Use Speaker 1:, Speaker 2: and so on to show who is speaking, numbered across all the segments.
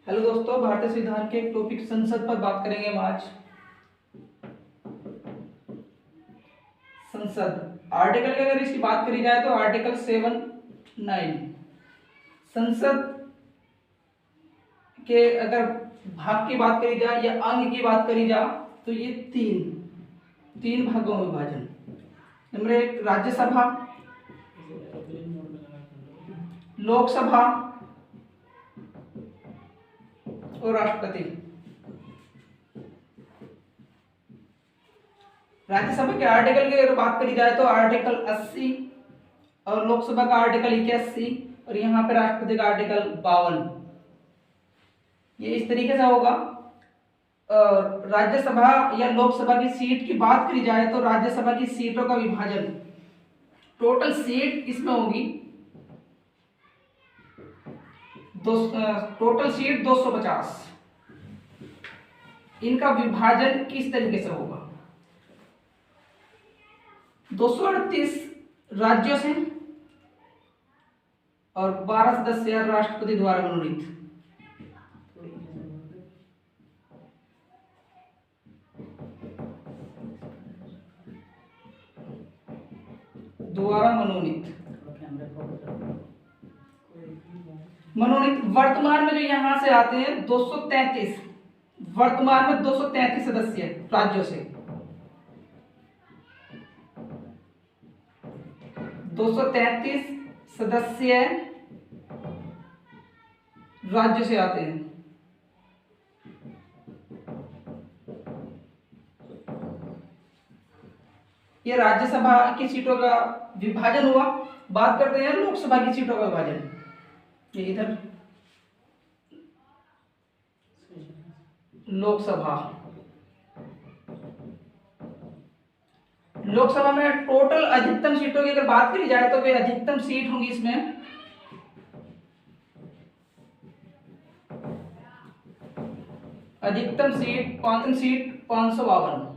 Speaker 1: Hello दोस्तों, भारतीय संविधान के एक टॉपिक संसद पर बात करेंगे हम आज। संसद आर्टिकल की अगर इसकी बात करी जाए तो आर्टिकल 7(9) संसद के अगर भाग की बात करी जाए या अंग की बात करी जाए तो ये तीन भागों में विभाजन। नंबर 1 राज्यसभा, लोकसभा और राष्ट्रपति। राज्यसभा के आर्टिकल की अगर बात करी जाए तो आर्टिकल 80 और लोकसभा का आर्टिकल 81 और यहाँ पे राष्ट्रपति का आर्टिकल 52। ये इस तरीके से होगा। राज्यसभा या लोकसभा की सीट की बात करी जाए तो राज्यसभा की सीटों का विभाजन, टोटल सीट इसमें होगी टोटल सीट 250। इनका विभाजन किस तरीके से होगा? 238 राज्यों से और 12 सदस्य राष्ट्रपति द्वारा मनोनीत। मनोनीत वर्तमान में जो यहां से आते हैं 233, वर्तमान में 233 सदस्य राज्यों से, 233 सदस्य राज्य से आते हैं। ये राज्यसभा की सीटों का विभाजन हुआ। बात करते हैं लोकसभा की सीटों का विभाजन। ये इधर लोकसभा में टोटल अधिकतम सीटों की अगर बात करी जाए तो वे अधिकतम सीट होंगी इसमें अधिकतम सीट 552।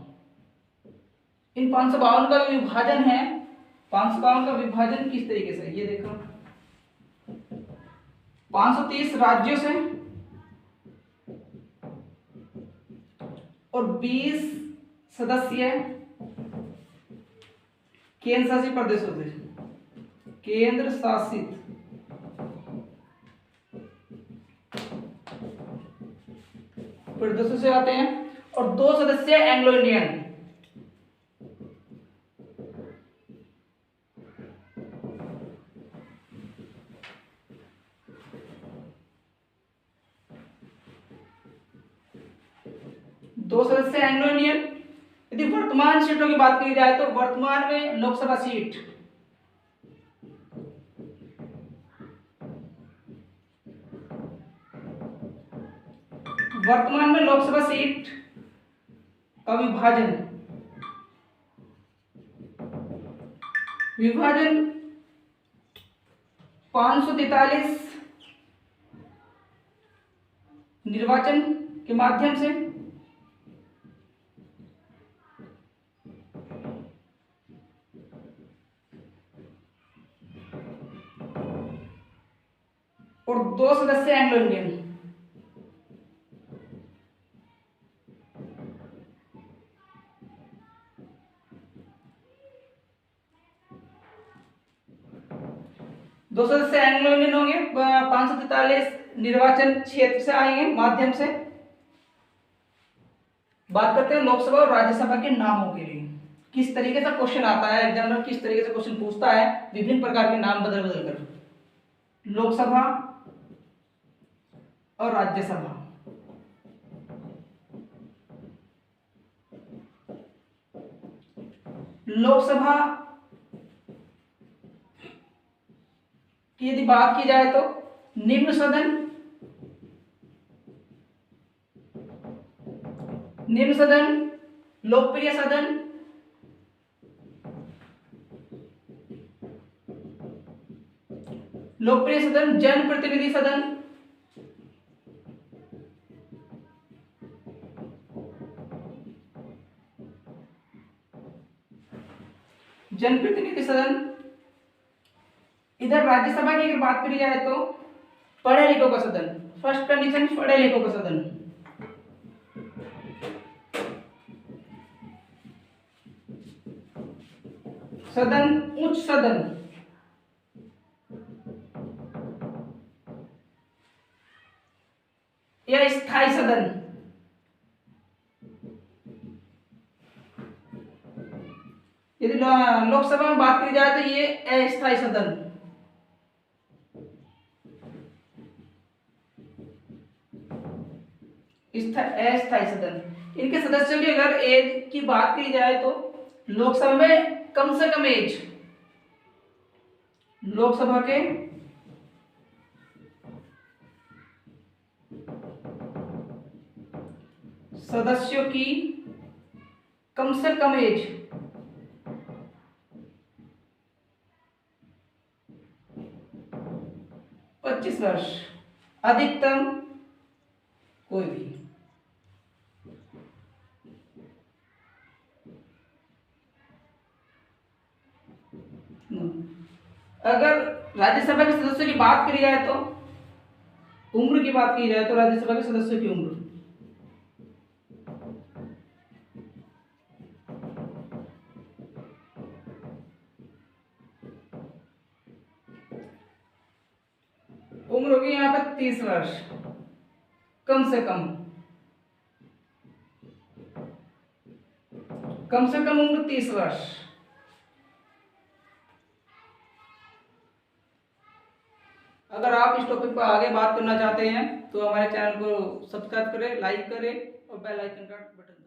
Speaker 1: इन 552 का विभाजन है। 552 का विभाजन किस तरीके से? ये देखो 530 राज्यों से और 20 सदस्य केंद्र शासित प्रदेशों से, केंद्र शासित प्रदेशों से आते हैं और 2 सदस्य एंग्लो इंडियन। दो सदस्य एंग्लो इंडियन। यदि वर्तमान सीटों की बात की जाए तो वर्तमान में लोकसभा सीट का विभाजन 543 निर्वाचन के माध्यम से और 2 सदस्य एंग्लो इंडियन। दो सदस्य एंग्लो इंडियन होंगे। 543 निर्वाचन क्षेत्र से आएंगे माध्यम से। बात करते हैं लोकसभा और राज्यसभा के नामों के लिए। किस तरीके से क्वेश्चन आता है एग्जामिनर, किस तरीके से क्वेश्चन पूछता है विभिन्न प्रकार के नाम बदल बदल कर। लोकसभा और राज्यसभा। लोकसभा की यदि बात की जाए तो निम्न सदन, लोकप्रिय सदन, जनप्रतिनिधि सदन, इधर राज्यसभा की अगर बात करी जाए तो पढ़े लिखों का सदन, फर्स्ट कंडीशन पढ़े लिखों का सदन, सदन उच्च सदन, या स्थायी सदन। यदि लोकसभा में बात की जाए तो ये अस्थायी सदन, अस्थायी सदन। इनके सदस्यों की अगर एज की बात की जाए तो लोकसभा में कम से कम एज, लोकसभा के सदस्यों की कम से कम एज 25 वर्ष, अधिकतम कोई भी। अगर राज्यसभा के सदस्यों की बात करी जाए तो उम्र की बात की जाए तो राज्यसभा के सदस्यों की उम्र उम्र होगी यहाँ पे 30 वर्ष, कम से कम उम्र 30 वर्ष। अगर आप इस टॉपिक पर आगे बात करना चाहते हैं तो हमारे चैनल को सब्सक्राइब करें, लाइक करें और बेल आइकन का बटन